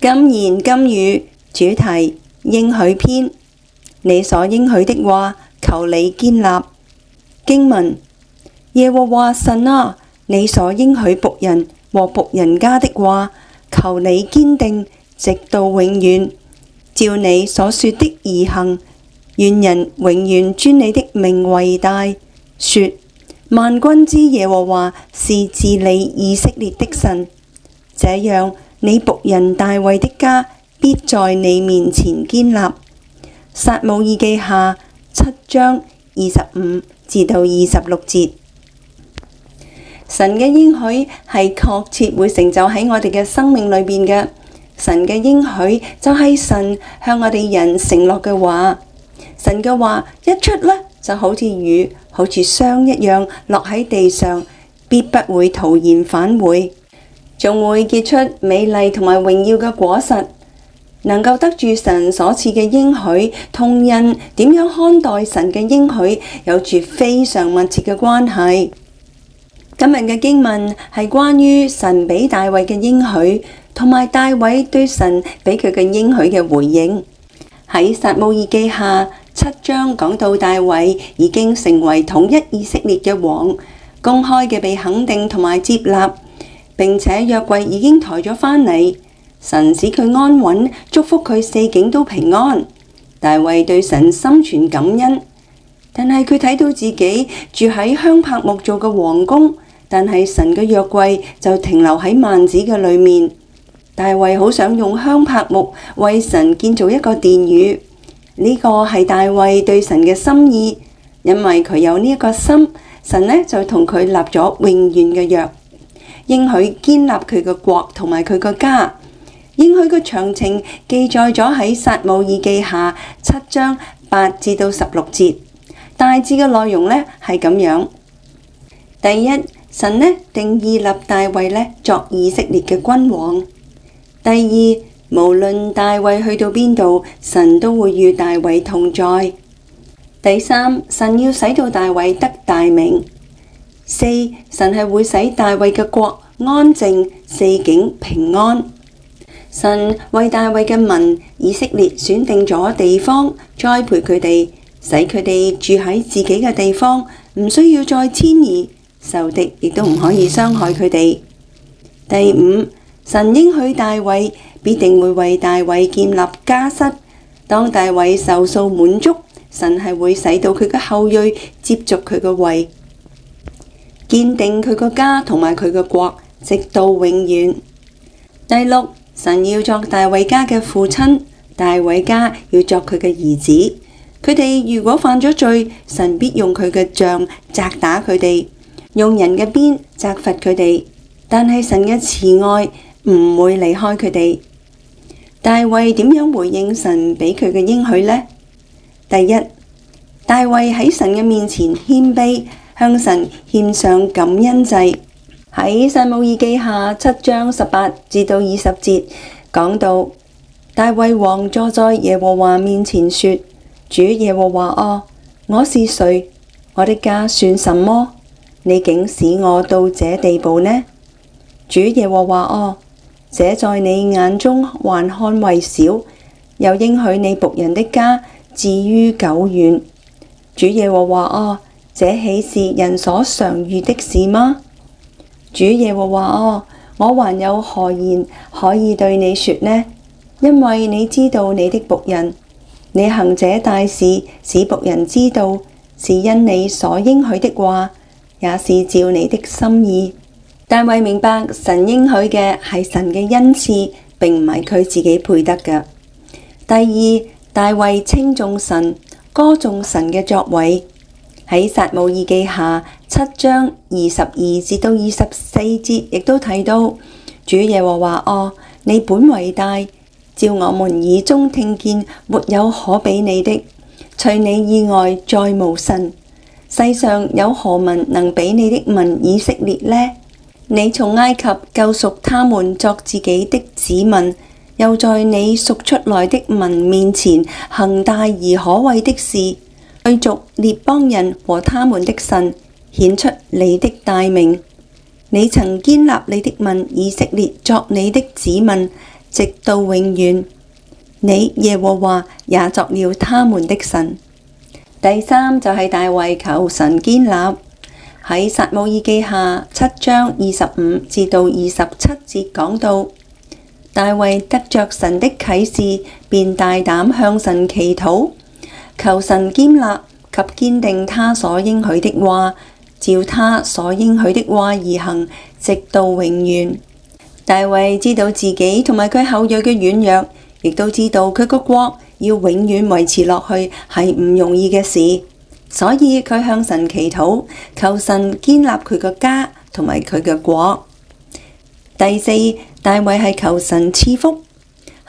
今言今語，主題應許篇。你所應許的話，求你堅立。經文：耶和華神啊，你所應許僕人和僕人家的話，求你堅定，直到永遠。照你所說的而行，願人永遠尊你的名為大，說：萬軍之耶和華是治理以色列的神。這樣，你僕人大衛的家必在你面前堅立。撒母耳記下7章25至到26節。神嘅應許係確切會成就喺我哋嘅生命裏邊嘅。神嘅應許就係神向我哋人承諾嘅話。神嘅話一出呢，就好似雨，好似霜一樣落喺地上，必不會徒然返回，仲會結出美麗同埋榮耀嘅果實。能夠得住神所賜嘅應許，同人點樣看待神嘅應許有住非常密切嘅關係。今日嘅經文係關於神俾大衛嘅應許，同埋大衛對神俾佢嘅應許嘅回應。喺撒母耳記下7章講到大衛已經成為統一以色列嘅王，公開嘅被肯定同埋接納，並且約櫃已經抬咗返嚟。神使佢安穩，祝福佢四境都平安。大衛對神心存感恩，但係佢睇到自己住喺香柏木做嘅皇宮，但係神嘅約櫃就停留喺幔子嘅裏面。大衛好想用香柏木為神建造一個殿宇，呢個係大衛對神嘅心意，因為佢有呢一個心，神呢就同佢立咗永遠嘅約，應許堅立佢嘅國同埋佢個家。應許嘅詳情記載咗喺撒母耳記下7章8至到16節，大致嘅內容呢係咁樣。第一，神呢定義立大衛呢作以色列嘅君王。第二，無論大衛去到邊度，神都會與大衛同在。第三，神要使到大衛得大名。四，神係會使大衛嘅國安靜，四境平安。神為大衛嘅民以色列選定咗地方，栽培佢哋，使佢哋住喺自己嘅地方，唔需要再遷移，仇敵亦都唔可以傷害佢哋。第五，神應許大衛必定會為大衛建立家室，當大衛壽數滿足，神係會使到佢嘅後裔接續佢嘅位，堅定佢個家同埋佢嘅國，直到永遠。第六，神要作大衛家嘅父親，大衛家要作佢嘅兒子。佢哋如果犯咗罪，神必用佢嘅杖責打佢哋，用人嘅鞭責罰佢哋。但係神嘅慈愛唔會離開佢哋。大衛點樣回應神俾佢嘅應許呢？第一，大衛喺神嘅面前謙卑，向神獻上感恩祭。喺撒母耳記下7章18至到20節講到，大衛王坐在耶和華面前說：主耶和華啊，我是誰？我的家算什麼？你竟使我到這地步呢？主耶和華啊，這在你眼中還看為小，又應許你僕人的家至於久遠。主耶和華啊，這豈是人所常遇的事嗎？主耶和華啊，我還有何言可以對你說呢？因為你知道你的僕人，你行這大事，使僕人知道，是因你所應許的話，也是照你的心意。大衛明白神應許嘅係神嘅恩賜，並唔係佢自己配得嘅。第二，大衛稱頌神，歌頌神嘅作為。喺撒母耳記下7章22至到24節，亦都提到，主耶和華啊，你本為大，照我們耳中聽見，沒有可比你的，除你以外再無神。世上有何民能比你的民以色列呢？你從埃及救贖他們作自己的子民，又在你贖出來的民面前行大而可畏的事，驅逐列邦人和他們的神，顯出你的大名。你曾堅立你的民以色列作你的子民，直到永遠。你耶和華也作了他們的神。第三就係大衛求神堅立，喺撒母耳記下7章25至到27節講到，大衛得着神的啟示，便大膽向神祈禱，求神堅立及堅定他所應許的話，照他所應許的話而行，直到永遠。大衛知道自己同埋佢後裔嘅軟弱，亦都知道佢個國要永遠維持落去係唔容易嘅事，所以佢向神祈禱，求神堅立佢個家同埋佢嘅國。第四，大衛係求神賜福，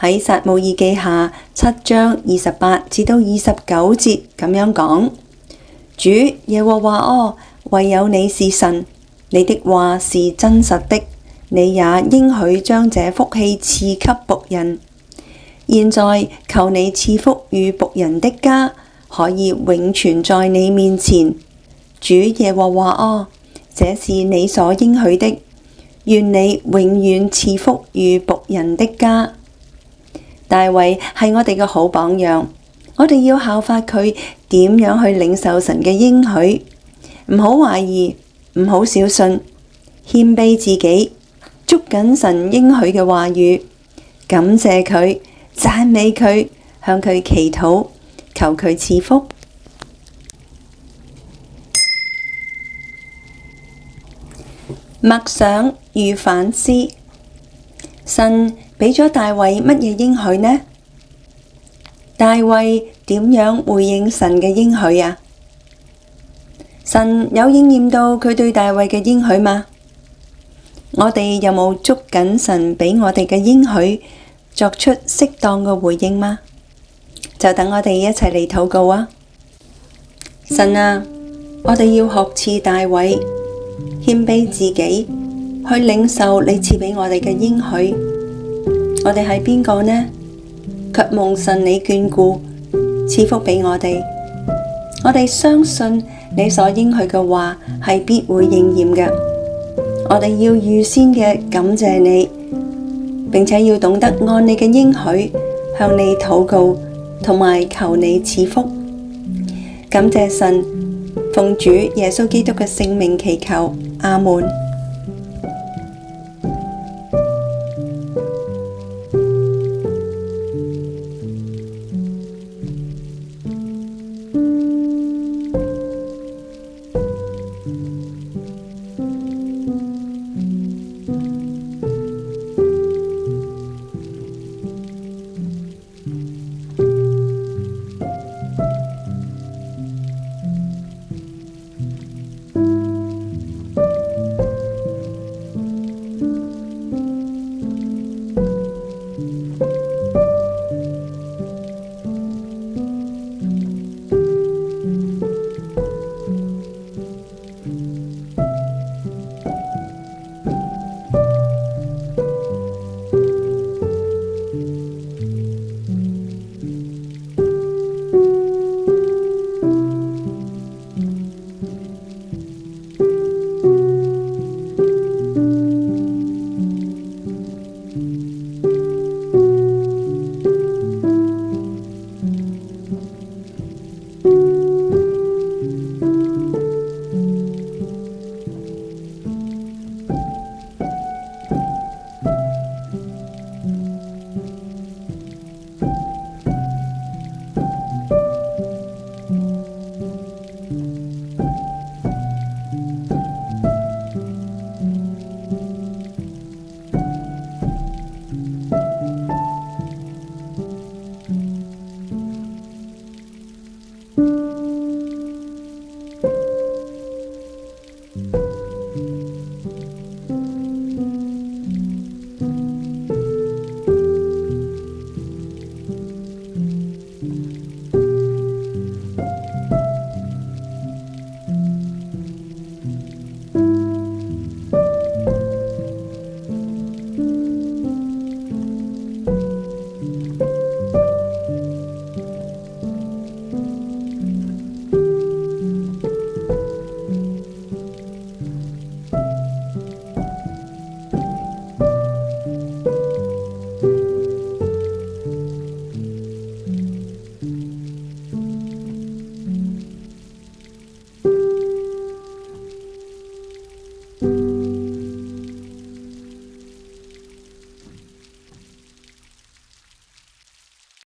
喺撒母耳記下7章28至到29節咁樣講：主耶和華啊，唯有你是神，你的話是真實的，你也應許將這福氣賜給僕人。現在求你賜福與僕人的家，可以永存在你面前。主耶和華啊，這是你所應許的，願你永遠賜福與僕人的家。大衛係我哋嘅好榜樣，我哋要效法佢點樣去領受神嘅應許，唔好懷疑，唔好小信，謙卑自己，捉緊神應許嘅話語，感謝佢，讚美佢，向佢祈禱，求佢賜福。默想與反思，神俾咗大衛乜嘢應許呢？大衛點樣回應神嘅應許啊？神有應驗到佢對大衛嘅應許嗎？我哋有冇捉緊神俾我哋嘅應許，作出適當嘅回應嗎？就等我哋一齊嚟禱告啊！神啊，我哋要學似大衛，謙卑自己，去領受你賜俾我哋嘅應許。我哋係邊個呢？卻蒙神你眷顧，賜福俾我哋。我哋相信你所應許嘅話係必會應驗嘅。我哋要預先嘅感謝你，並且要懂得按你嘅應許向你禱告，同埋求你賜福。感謝神，奉主耶穌基督嘅聖名祈求，阿門。